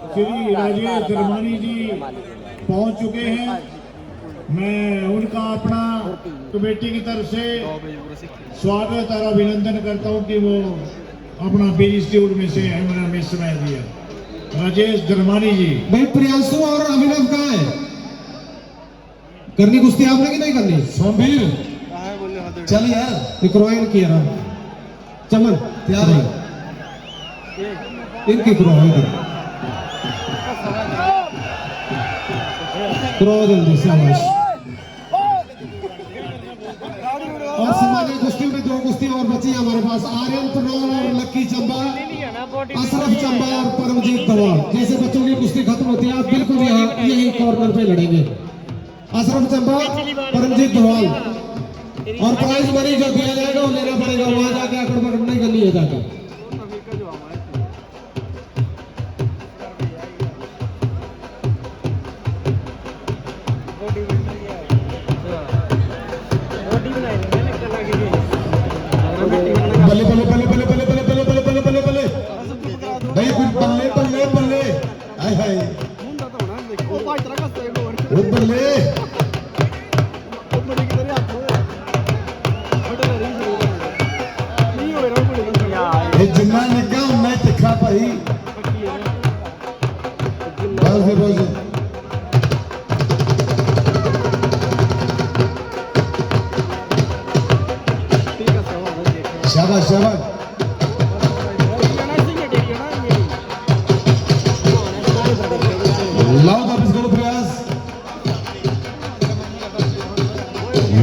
श्री राजेश धर्मानी जी पहुंच चुके हैं। मैं उनका अपना कमेटी की तरफ से स्वागत और अभिनंदन करता हूं कि वो अपना बिजी शेड्यूल में से हमें समय दिया। राजेश धर्मानी जी। भाई प्रियांशु और अभिनव कहाँ है? करनी कुश्ती आपने कि नहीं करनी? सोमवीर चल यार इक्रोइन किया रहा चमन तैयार है इनकी करो जल्दी से आवाज। और सामान्य कुश्ती में 2 कुश्ती और बची हमारे पास, आर्यन प्रनौल और लक्की चंबा, अशरफ चंबा और परमजीत दवाल। जैसे बच्चों की कुश्ती खत्म होती है आप बिल्कुल यहाँ यही कॉर्नर पे लड़ेंगे। अशरफ चंबा, परमजीत दवाल, और प्राइज मनी जो दिया जाएगा वो लेना पड़ेगा। वहां जाके आकड़ पकड़ नहीं करनी है जाके। बल्ले बल्ले बल्ले बल्ले बल्ले बल्ले बल्ले बल्ले बल्ले बल्ले बल्ले भाई कुछ बल्ले बल्ले बल्ले हाय हाय वो बल्ले ये जिन्ना निका उन्ना तिखा भाई बस बस शाबाश शाबाश। लाओ वापस करो प्रयास।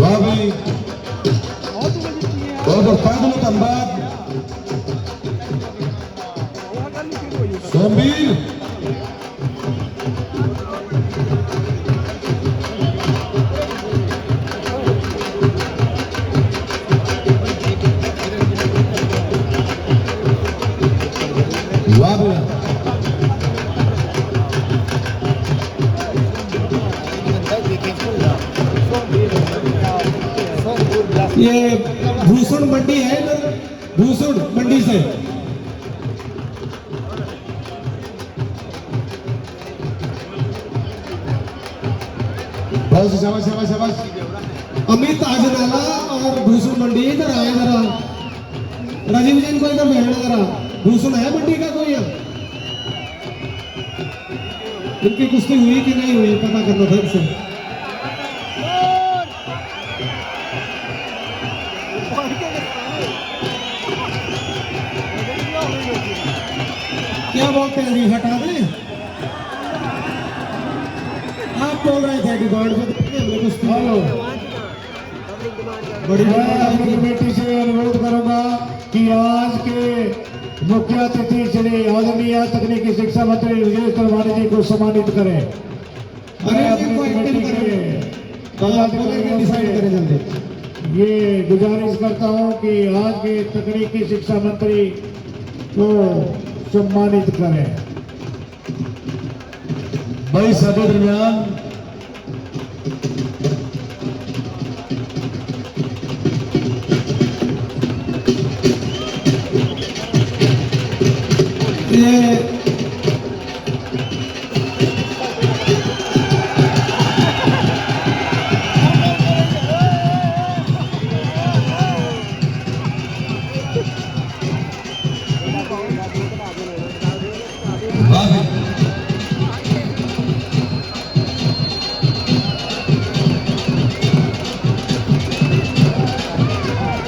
वाह भाई बहुत फायदा धन्यवाद सोमवीर। ये भूषण मंडी है ना, भूषण मंडी से बहुत शाबाश शाबाश शाबाश। अमित आजनाला और भूषण मंडी इधर आए जरा। राजीव जैन को इधर भेजना जरा। भूषण है मंडी का कोई? इनकी कुश्ती हुई कि नहीं हुई पता करना था इनसे। क्या बोलते हैं? हटा दें। आप बोल रहे थे कि गार्ड बड़ी अपनी कमेटी से अनुरोध करूंगा कि आज के मुख्य अतिथि श्री आदरणीय तकनीकी शिक्षा मंत्री राजेश धर्मानी जी को सम्मानित करें। ये गुजारिश करता हूं कि आज के तकनीकी शिक्षा मंत्री को सम्मानित करें। भाई साथी दरमियान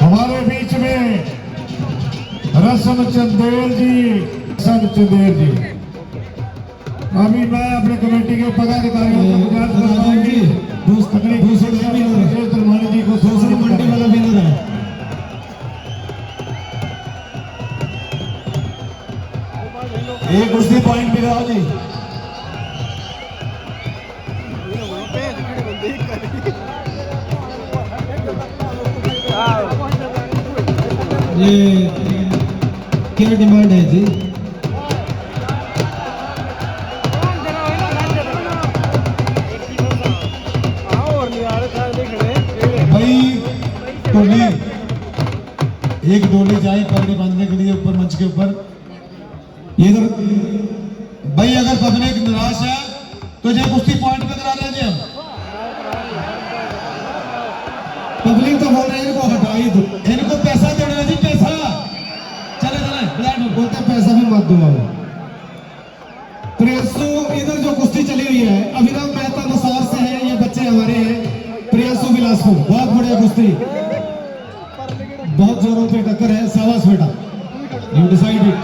हमारे बीच में रसम चंदेल जी, अभी मैं अपने कमेटी के पदाधिकारियों को गुजारिश करता हूं कि राजेश धर्मानी जी को दूसरी मंडी वाला विनर है। एक कुश्ती पॉइंट भी रहा जी। ये क्या डिमांड है जी? भाई डोली, एक डोली जाए पगड़ी बांधने के लिए ऊपर मंच के ऊपर। ये भाई अगर पब्लिक निराश है तो जो कुश्ती पॉइंट पे करा रहे हैं जी हम। पब्लिक तो बोल रहे हैं इनको हटा ही दो, इनको पैसा देना है जी, पैसा। चले चले ब्लैक बोलते हैं पैसा भी मत दो। प्रियंशु, इधर जो कुश्ती चली हुई है अभिनव मेहता मसौर से है, ये बच्चे हमारे हैं। प्रियंशु बिलासपुर, बहुत बढ़िया कुश्ती, बहुत जोरों पे टक्कर है। शाबाश बेटा, यू डिसाइड इट।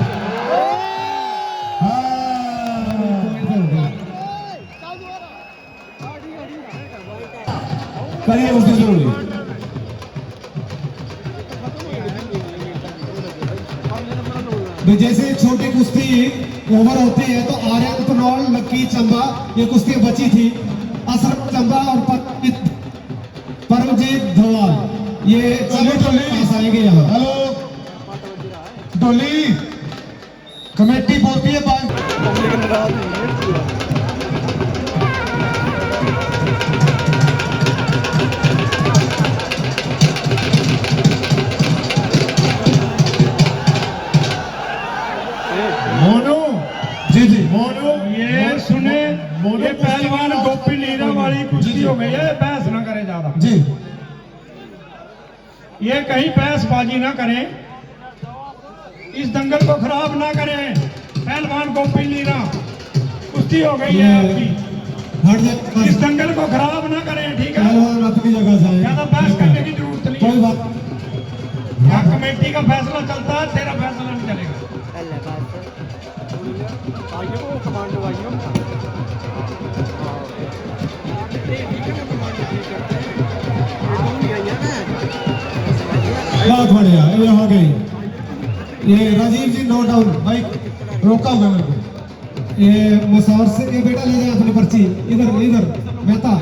करिए कुश्ती जरूरी। जैसे छोटी कुश्ती ओवर होती है तो आर्यन पनौल, लक्की चंबा, ये कुश्ती बची थी। असरफ चंबा और परमजीत धवाल, ये पास आएंगे यहाँ। हेलो डोली, कमेटी बोलती है मोनू जी जी मोनू ये सुने, ये पहलवान गोपी लीरा वाली कुश्ती हो गई है, बहस ना करे ज्यादा। जी। ये कहीं बहसबाजी ना करें, इस दंगल को खराब ना करें। पहलवान गोपी लीरा कुश्ती हो गई है आपकी, हट जाए, इस दंगल को खराब ना करें, ठीक है? पहलवान अपनी जगह से ज्यादा बहस करने की जरूरत नहीं कोई है। बात। यहाँ कमेटी का फैसला चलता है, तेरा फैसला नहीं चलेगा। बहुत बढ़िया, ये हो गई। ये राजीव जी नोट डाउन, भाई रोका हुआ मेरे को। ये मसौर से, ये बेटा ले जाए अपनी पर्ची, इधर इधर मेहता,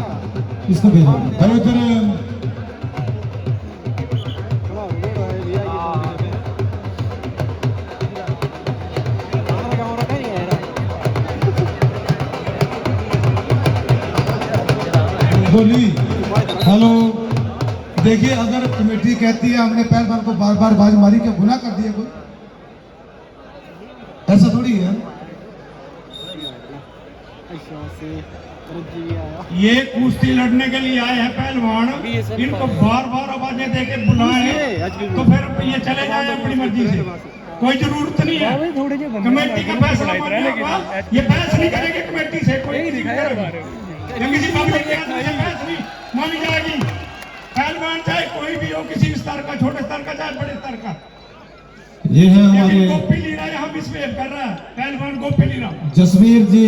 इसको भेजो भाई उधर डोली। हेलो, देखिए अगर कमेटी कहती है हमने पहलवान को बार बार बाज मारी, क्या गुनाह कर दिया कोई? ऐसा थोड़ी है। ये कुश्ती लड़ने के लिए आए हैं पहलवान, इनको बार बार आवाजें दे के बुलाए तो फिर ये चले जाए अपनी मर्जी से, कोई जरूरत नहीं है। कमेटी का फैसला मानने के बाद ये बहस नहीं करेगी कमेटी से, कोई किसी पब्लिक के आदमी से बहस नहीं मानी जाएगी। पहलवान चाहे कोई भी हो, किसी भी स्तर का, छोटे स्तर का चाहे बड़े स्तर का। ये है हमारे गोपी लीरा यहाँ मिसबिहेव कर रहा है, पहलवान गोपी लीरा। जसवीर जी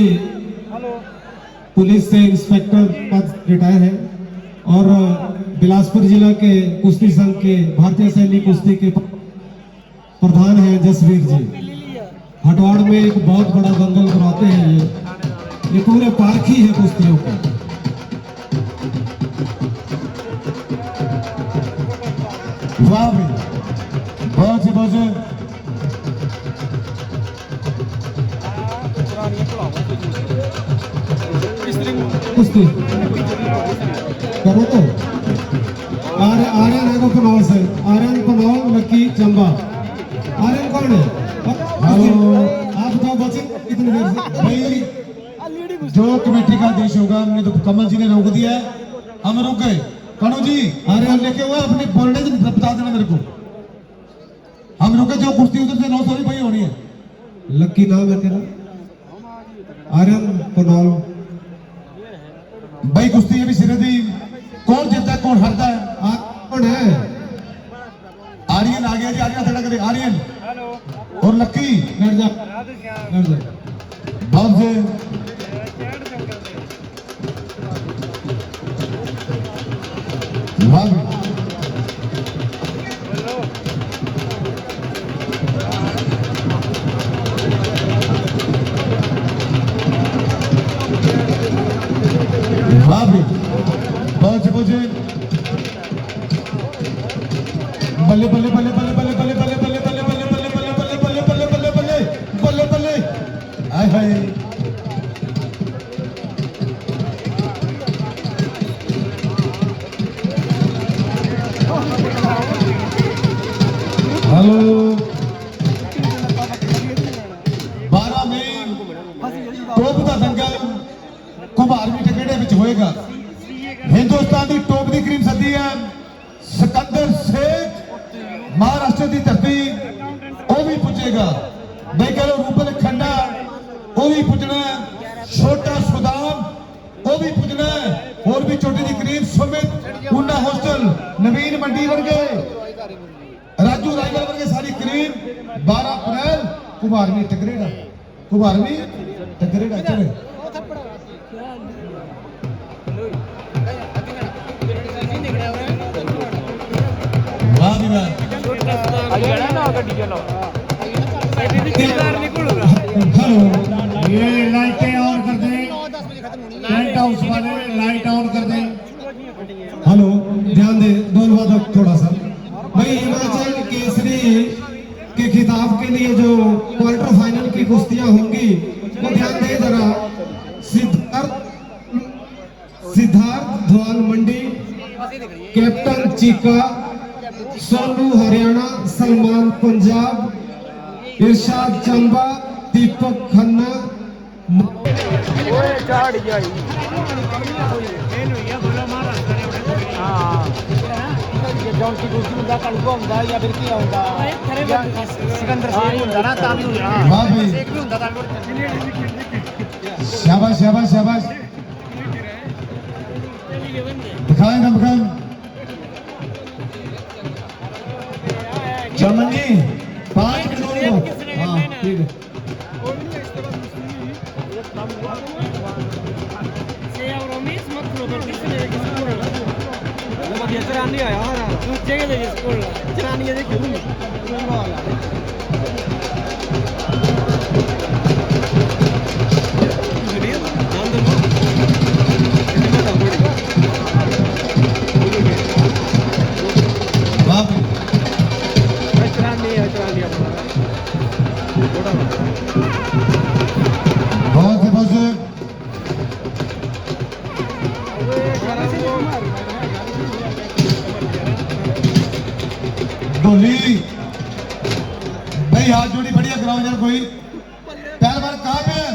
पुलिस से इंस्पेक्टर पद रिटायर है और बिलासपुर जिला के कुश्ती संघ के भारतीय सैनिक कुश्ती के प्रधान हैं जसवीर जी। हटवाड़ में एक बहुत बड़ा दंगल कराते हैं ये पूरे पार्क ही है कुश्तियों का। वाह भाई, बहुत से बहुत से कुश्ती करो तो आर्यन है पनौल से, आर्यन पनौल, लक्की चंबा। आर्यन कौन है? आप बताओ बचे कितनी देर से? भाई जो कमेटी का आदेश होगा, हमने तो कमल जी ने रोक दिया है, हम रुक गए। कनु जी आर्यन लेके हुआ अपने बोलने से बता देना मेरे को, हम रुके। जो कुश्ती उधर से 900 भाई होनी है। लक्की नाम है तेरा? आर्यन पनौल भाई कुश्ती ये भी सिरे दी, कौन जीतता है कौन हारता है? कौन है? आर्यन आ गया जी, आर्यन खड़ा करे, आर्यन और लक्की। लड़ जा, लड़ जा। बहुत से वाह भाई। वाह भाई, बहुत से बल्ले बल्ले बल्ले बल्ले बल्ले बल्ले बल्ले बल्ले बल्ले बल्ले बल्ले बल्ले बल्ले बल्ले बल्ले बल्ले बल्ले बल्ले बल्ले हाय हाय। हेलो 12 मई टॉप का दंगल कुमारवी टकेड़े विच होएगा। हिंदुस्तान की टॉप की क्रीम सदी है सिकंदर शेख, महाराष्ट्र की धरती वो भी पुजेगा। भाई कह लो रूपल खंडा वो भी पुजना, छोटा सुदाम वो भी पुजना, और भी छोटी दी क्रीम सुमित ऊना हॉस्टल नवीन मंडी वर्गे राजू रायगढ़ वर्गे सारी क्रीम 12 अप्रैल कुमारवी टकरेड़ा, कुमारवी टकरेड़ा चले। वाह भी वाह। हेलो, ये लाइटें ऑन कर दें, टेंट हाउस वाले लाइट ऑन कर दें। हेलो, ध्यान दे दोनों वादक थोड़ा सा। भाई हिमाचल केसरी के खिताब के लिए जो क्वार्टर फाइनल की कुश्तियां होंगी वो ध्यान दे जरा। सिद्धार्थ धवाल मंडी, कैप्टन चीका, सोनू हरियाणा, सलमान पंजाब, इरशाद चंबा, दीपक खन्ना, वाह भाई, शाबाश शाबाश शाबाश, दिखाएं दमखम। चमन जी 5 मिनट दो। हाँ ठीक है। वाह भाई, बहुत से बहुत से ढोली भाई, हाथ जोड़ी बढ़िया कराओ यार। कोई पहलवान कहाँ पे है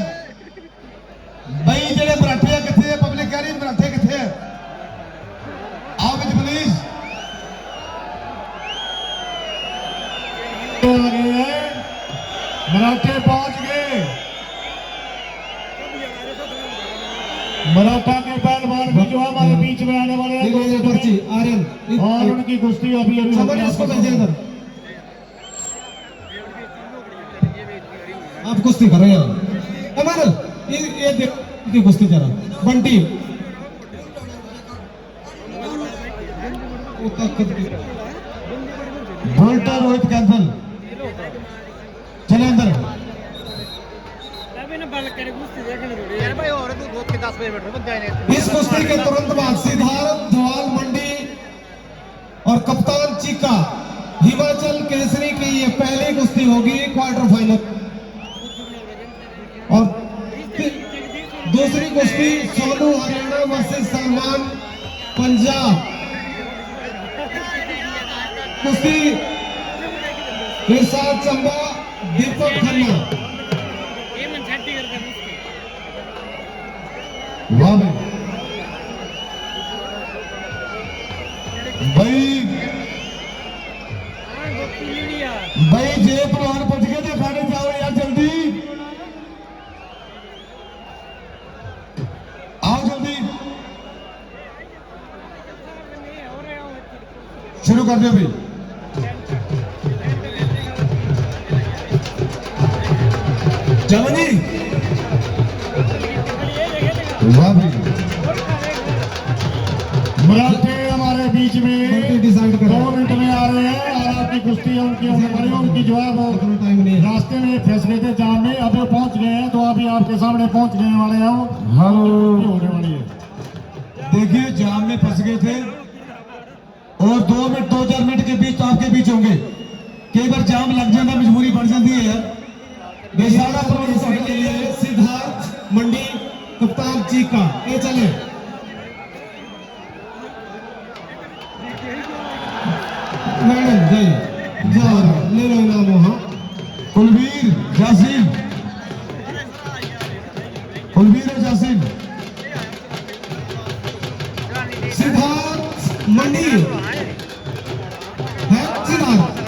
भाई? जेडे मराठे किथे है? पब्लिक कह रही मराठे किथे है? आओ विच प्लीज। मराठे पहुंच गए। मराठा के पहलवान भी जो हमारे बीच में आने वाले ये ले पर्ची आर्यन और उनकी कुश्ती अभी अभी समझ इसको भेज दे इधर। आप कुश्ती कर रहे हैं अमर, ये देख की कुश्ती जरा बंटी बोल्टर रोहित कैंसल, चले अंदर। इस कुश्ती के तुरंत बाद सिद्धार्थ धवाल मंडी और कप्तान चीका हिमाचल केसरी की ये पहली कुश्ती होगी क्वार्टर फाइनल। और दूसरी कुश्ती सोनू हरियाणा वर्सेस सलमान पंजाब। कुश्ती इरशाद चंबा, दीपक खन्ना। वाह भाई, भाई जे पहलवान पहुंच गए थे खाने जाओ यार जल्दी आओ, जल्दी शुरू कर दो भाई। जमनी वाह भाई, मराठे हमारे बीच में डिसाइड कर 2 मिनट में आ रहे हैं और आपकी कुश्ती है उनकी होने वाली है। उनकी जो है वो टाइम नहीं है। रास्ते में फैसले थे जाम में, अभी पहुंच गए हैं तो अभी आपके सामने पहुंच गए वाले हैं वो हेलो, होने वाली है। देखिए जाम में फंस गए थे और 2-4 मिनट के बीच तो आपके बीच होंगे। कई बार जाम लग जाता, मजबूरी बढ़ जाती है यार। बेसारा प्रोड्यूसर के लिए सिद्धार्थ मंडी, कप्तान चीका ये चले। मैडम जय जा ले लो नाम वहां। कुलवीर जासिम कुलवीर और जासिम। सिद्धार्थ मंडी है, सिद्धार्थ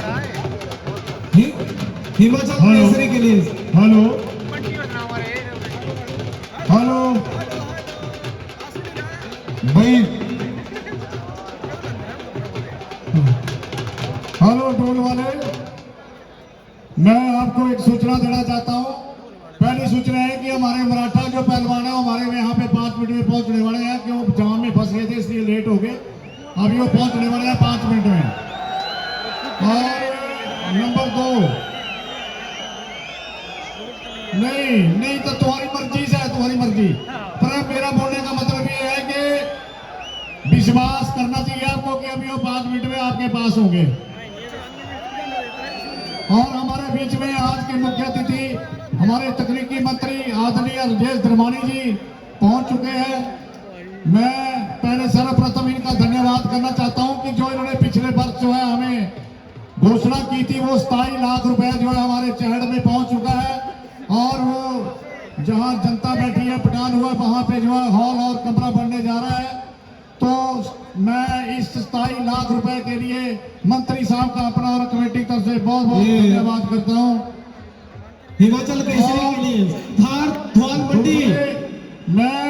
हिमाचल हेलो। केसरी के लिए। हेलो हेलो भाई हेलो टोल वाले, मैं आपको एक सूचना देना चाहता हूं। पहली सूचना है कि हमारे मराठा जो पहलवान है हमारे यहाँ पे 5 मिनट में पहुंचने वाले हैं, कि वो जाम में फंस गए थे इसलिए लेट हो गए। अभी वो पहुंचने वाले हैं 5 मिनट में। और नंबर 2, नहीं तो तुम्हारी मर्जी से है, तुम्हारी मर्जी, पर मेरा बोलने का मतलब ये है कि विश्वास करना चाहिए आपको कि अभी वो 5 मिनट में आपके पास होंगे। और हमारे बीच में आज के मुख्य अतिथि हमारे तकनीकी मंत्री आदरणीय राजेश धर्मानी जी पहुंच चुके हैं। मैं पहले सर्वप्रथम इनका धन्यवाद करना चाहता हूं कि जो इन्होंने पिछले वर्ष जो है हमें घोषणा की थी, वो 27 लाख रुपए जो है हमारे चहड़ में पहुंच चुका है। और वो जहां जनता बैठी है पठान हुआ, वहां पे जो है हॉल और कमरा बनने जा रहा है। तो मैं इस 27 लाख रुपए के लिए मंत्री साहब का अपना और कमेटी की तरफ से बहुत बहुत धन्यवाद करता हूं। हिमाचल केसरी के लिए सिद्धार्थ धवाल मंडी। मैं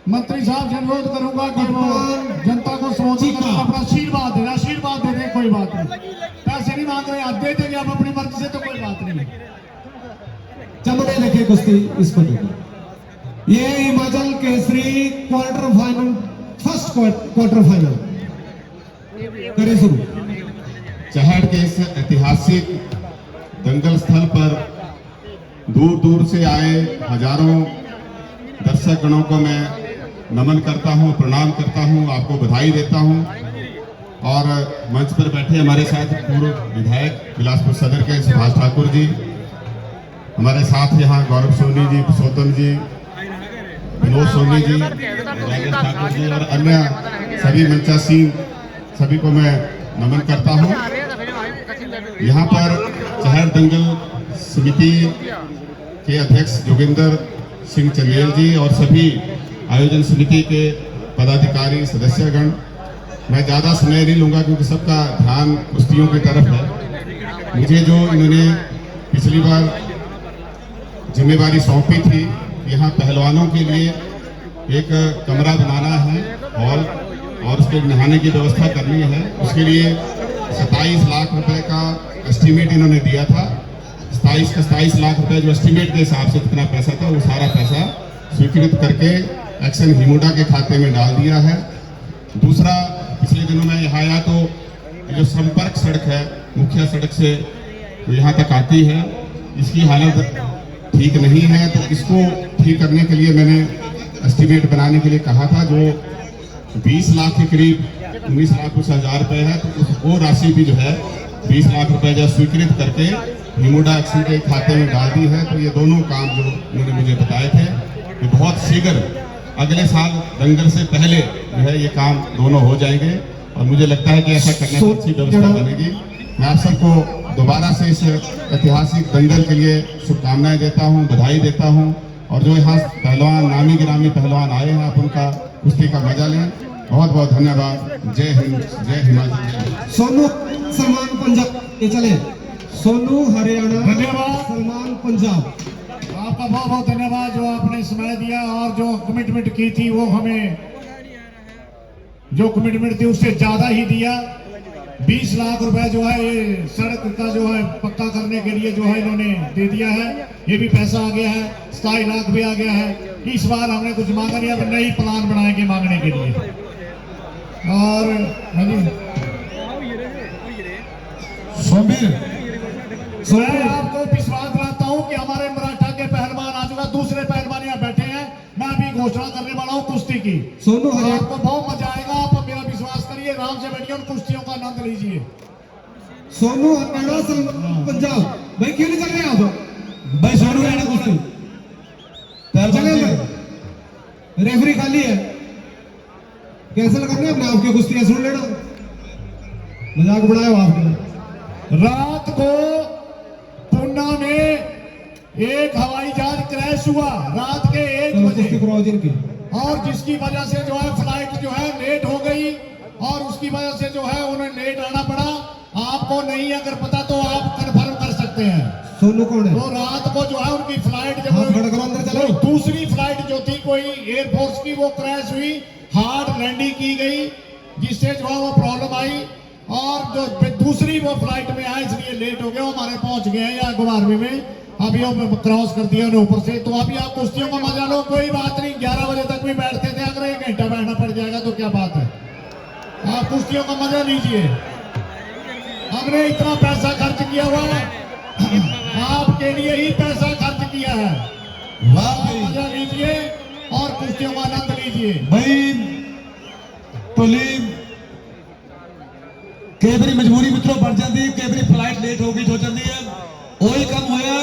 मंत्री साहब से अनुरोध करूंगा कि वो जनता को संबोधित कर अपना आशीर्वाद दे दे, कोई बात नहीं, पैसे नहीं मांग रहे, आप दे देंगे आप अपनी मर्जी से, तो कोई बात नहीं। चलो नहीं रखे कुश्ती इस पर देखिए। ये Himachal Kesari quarter final, first quarter final करें शुरू। चहड़ के इस ऐतिहासिक दंगल स्थल पर दूर दूर से आए हजारों दर्शक गणों को मैं नमन करता हूं, प्रणाम करता हूं, आपको बधाई देता हूं। और मंच पर बैठे हमारे साथ पूर्व विधायक बिलासपुर सदर के सुभाष ठाकुर जी, हमारे साथ यहाँ गौरव सोनी जी, पुरुषोत्तम जी, विनोद सोनी जी, राजेश ठाकुर जी और अन्य सभी मंचासीन सभी को मैं नमन करता हूं। यहाँ पर चहड़ दंगल समिति के अध्यक्ष जोगिंदर सिंह चंदेल जी और सभी आयोजन समिति के पदाधिकारी सदस्यगण, मैं ज़्यादा समय नहीं लूँगा क्योंकि सबका ध्यान कुश्तियों की तरफ है। मुझे जो इन्होंने पिछली बार जिम्मेवारी सौंपी थी, यहाँ पहलवानों के लिए एक कमरा बनाना है हॉल और उसके नहाने की व्यवस्था करनी है, उसके लिए 27 लाख रुपए का एस्टीमेट इन्होंने दिया था। 27 लाख रुपए जो एस्टीमेट के हिसाब से कितना पैसा था, वो सारा पैसा स्वीकृत करके एक्शन हिमुडा के खाते में डाल दिया है। दूसरा, पिछले दिनों में यहाँ आया तो ये जो संपर्क सड़क है मुख्य सड़क से तो यहाँ तक आती है, इसकी हालत ठीक नहीं है, तो इसको ठीक करने के लिए मैंने एस्टीमेट बनाने के लिए कहा था, जो 20 लाख के करीब 19 लाख कुछ हज़ार रुपए है, तो वो राशि भी जो है 20 लाख रुपए जो स्वीकृत करके हिमुडा एक्शन के खाते में डाल दी है। तो ये दोनों काम जो उन्होंने मुझे बताए थे कि बहुत शीघ्र अगले साल दंगल से पहले जो है ये काम दोनों हो जाएंगे और मुझे लगता है कि ऐसा करने से अच्छी व्यवस्था बनेगी। मैं आप सबको दोबारा से इस ऐतिहासिक दंगल के लिए शुभकामनाएं देता हूं, बधाई देता हूं और जो यहाँ पहलवान नामी गिरामी पहलवान आए हैं आप उनका कुश्ती का मजा लें। बहुत बहुत धन्यवाद। जय हिंद, जय हिमाचल। सोनू सलमान पंजाब, ये चले सोनू हरियाणा, धन्यवाद। सलमान पंजाब। आपका बहुत बहुत धन्यवाद जो आपने समय दिया और जो कमिटमेंट की थी वो हमें जो कमिटमेंट थी उससे ज्यादा ही दिया। 20 लाख रुपए जो है ये सड़क का जो है पक्का करने के लिए जो है इन्होंने दे दिया है, ये भी पैसा आ गया है। 27 लाख भी आ गया है। इस बार हमने कुछ मांगा नहीं, अब नई प्लान बनाएंगे मांगने के लिए। और सोमवीर मैं आपको विश्वास दिलाता हूं कि हमारे मराठा के पहलवान आ चुका, दूसरे पहलवान यहाँ बैठे हैं। मैं अभी घोषणा करने वाला हूं कुश्ती की। सोनू हरियाणा, आपको बहुत मजा आएगा, आप मेरा विश्वास करिए, आराम से बैठिए और कुश्तियों का आनंद लीजिए। सोनू हरियाणा, सलमान पंजाब। भाई क्यों नहीं चल रहे आप? भाई सोनू हरियाणा कुश्ती चले भाई, रेफरी खाली है, कैंसिल करने अपने आपके कुश्तियां सुन लेना। मजाक बढ़ाया आपने। रात को पूना में एक हवाई जहाज क्रैश हुआ रात के 1 चलो बजे, कुश्ती कराओ जिनकी। और जिसकी वजह से जो है फ्लाइट जो है लेट हो गई, और उसकी वजह से जो है उन्हें लेट आना पड़ा। आपको नहीं अगर पता तो आप कंफर्म कर सकते हैं। सोनू कौन है? तो रात को जो है उनकी फ्लाइट जब हाथ खड़ा करो, अंदर चलो। वो दूसरी फ्लाइट जो थी कोई एयरफोर्स की, वो क्रैश हुई, हार्ड लैंडिंग की गई, जिससे जो है वो प्रॉब्लम आई, और जो दूसरी वो फ्लाइट में आए इसलिए लेट हो गए। वो हमारे पहुंच गए हैं यहाँ 12वीं में, अभी वो क्रॉस कर दिया उन्हें ऊपर से। तो अभी आप कुश्तियों का मजा लो, कोई बात नहीं, 11 बजे तक भी बैठते थे, अगर 1 घंटा बैठना पड़ जाएगा तो क्या बात है। आप कुश्तियों का मजा लीजिए, हमने इतना पैसा खर्च किया हुआ है, आपके लिए ही पैसा खर्च किया है। वाह आप भाई मजा लीजिए और कुश्तियों का आनंद लीजिए। भाई टोली कई बारी मजबूरी मित्रों बढ़ जाती है, कई बारी फ्लाइट लेट हो गई हो जाती है, वही कम होया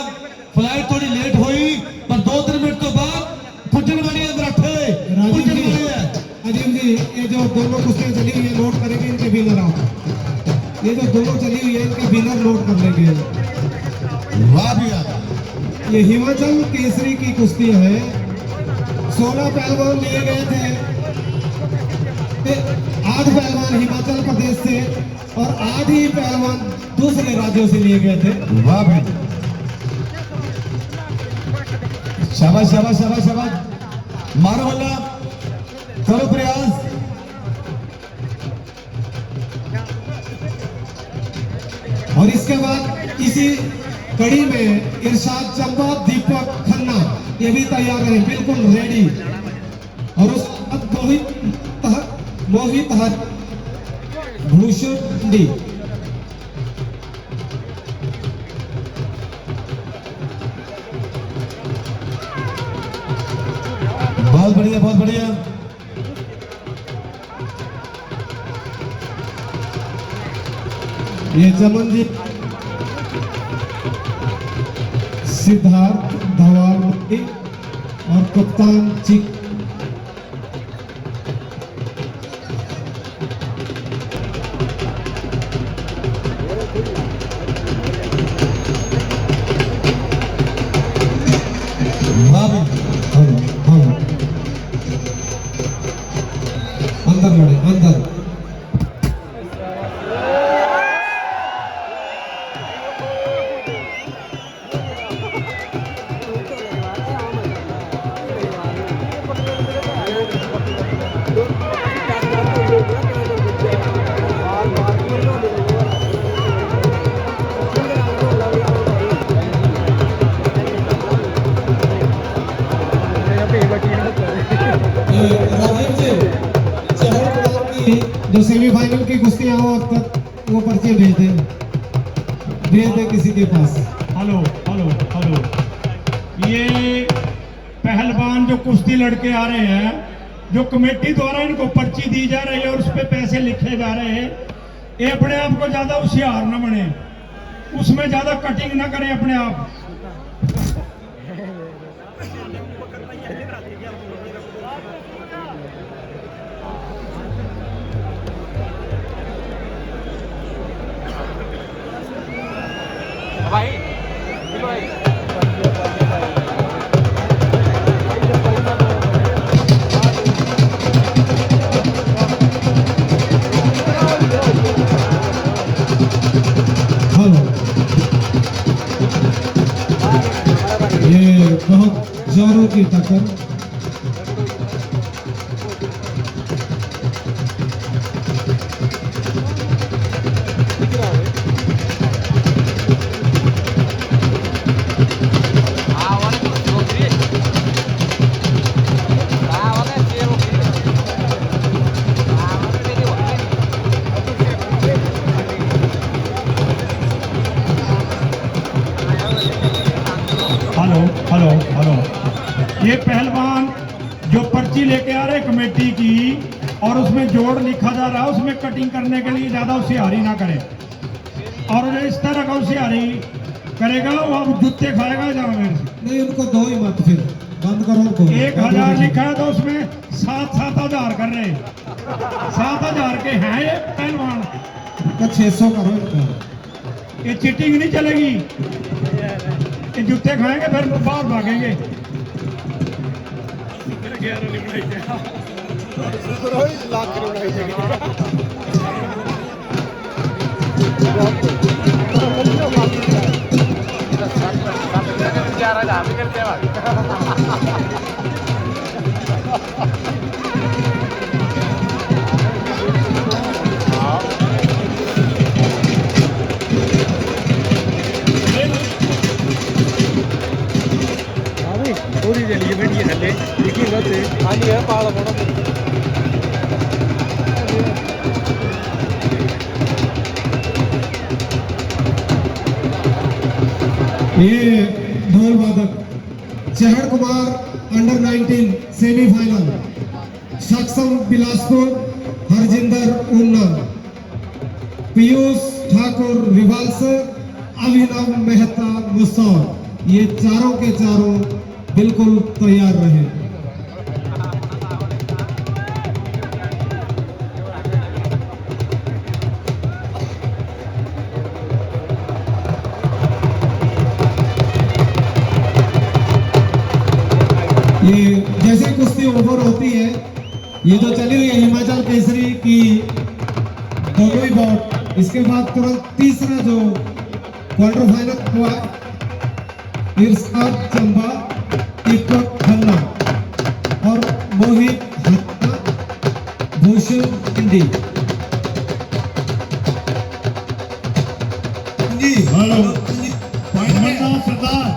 फ्लाइट थोड़ी लेट हुई, पर 2-3 मिनट तो बाद पुजन वाली मराठे राजीव पुजन जी, वाली है। अजीम जी, ये जो दोनों कुश्तियां चली हुई है नोट करेंगे इनके विनर आप। ये जो दोनों चली हुई है इनके विनर नोट कर लेंगे। वाह भैया ये हिमाचल केसरी की कुश्ती है। 16 पहलवान लिए गए थे, 8 पहलवान हिमाचल प्रदेश से और 8 ही पहलवान दूसरे राज्यों से लिए गए थे। वाह भाई शाबाश शाबाश शाबाश शाबाश, मारो वाला करो प्रयास। और इसके बाद इसी कड़ी में इरशाद चंबा, दीपक खन्ना ये भी तैयार है, बिल्कुल रेडी। और उस मोहित हर भूषण डी। बहुत बढ़िया बहुत बढ़िया। ये चमन जी, सिद्धार्थ धवाल और कप्तान चिक। वाह भाई हम अंदर लड़े अंदर। राजीव जी, शहर प्रधान की जो सेमीफाइनल की कुश्तियां हो अब तक वो पर्चे भेज दे किसी के पास। हेलो हेलो हेलो, ये पहलवान जो कुश्ती लड़के आ रहे हैं, जो कमेटी द्वारा इनको पर्ची दी जा रही है और उस पर पैसे लिखे जा रहे हैं, ये अपने आप को ज्यादा होशियार न बने, उसमें ज्यादा कटिंग ना करें अपने आप। हेलो, ये बहुत जोरों की टक्कर। हेलो हेलो हेलो, ये पहलवान जो पर्ची लेके आ रहे कमेटी की और उसमें जोड़ लिखा जा रहा है, उसमें कटिंग करने के लिए ज्यादा होशियारी ना करे, और जो इस तरह का होशियारी करेगा वो अब जूते खाएगा जहाँ मेरे से। नहीं, उनको दो ही मत, फिर बंद करो उनको। 1000 लिखा है तो उसमें 7-7 कर रहे, 7,000 के हैं ये पहलवान। 600 करो इनको। ये चीटिंग नहीं चलेगी, ये जूते खाएंगे फिर बाहर भागेंगे। थोड़ी चलिए बैठिए थले देखिए गते खाली है पाल बड़ा ये ढोल वादक चहड़ कुमार अंडर 19 सेमीफाइनल, सक्षम बिलासपुर, हरजिंदर ऊना, पीयूष ठाकुर रिवाल्स, अभिनव मेहता मुस्तौर, ये चारों के चारों बिल्कुल तैयार रहे। ये जैसे कुश्ती ओवर होती है, ये जो चली हुई है हिमाचल केसरी की दोनों ही बॉट, इसके बाद तुरंत तीसरा जो क्वार्टर फाइनल हुआ, इरशाद चंबा, दीपक खन्ना और मोहित हत्ता, भूषण इंडी। हेलो मन्ना सरदार,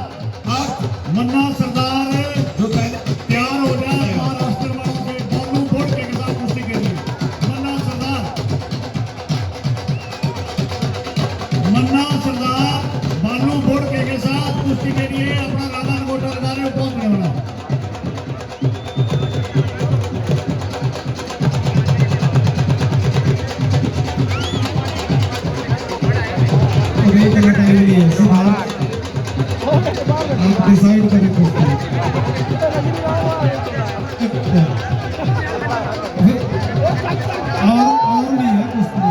मन्ना सरदार जो पहले तैयार हो जाए महाराष्ट्र वालों के बालू बोर्ड के साथ कुश्ती के लिए। मन्ना सरदार बालू बोर्ड के साथ कुश्ती के लिए अपना रावण मोटर गाड़ी पहुंचने वाला। और एक घंटा टाइम नहीं है, सीधा आप डिसाइड करें कुश्ती। और भी है कुश्ती,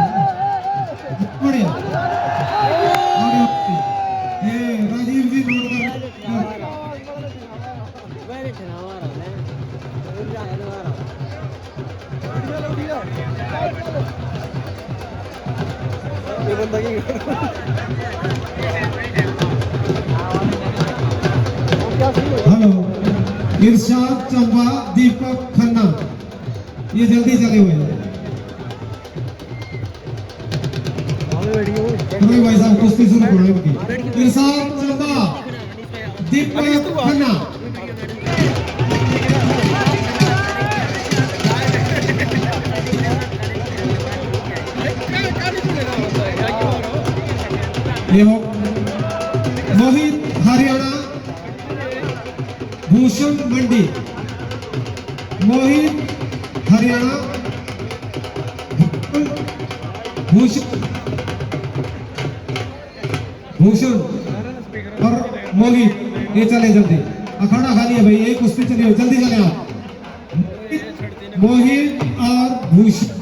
बढ़िया। ये राजीव जी नोट हेलो, इरशाद चंबा, दीपक खन्ना, ये जल्दी चले हुए हैं। भाई साहब कुश्ती शुरू करो इनकी। इरशाद चंबा, दीपक खन्ना। ये हो मोहित हरियाणा, भूषण मंडी, मोहित हरियाणा, भूषण और मोहित, ये चले जल्दी, अखाड़ा खाली है भाई, एक कुश्ती चली हो, जल्दी चले आप। मोहित और भूषण।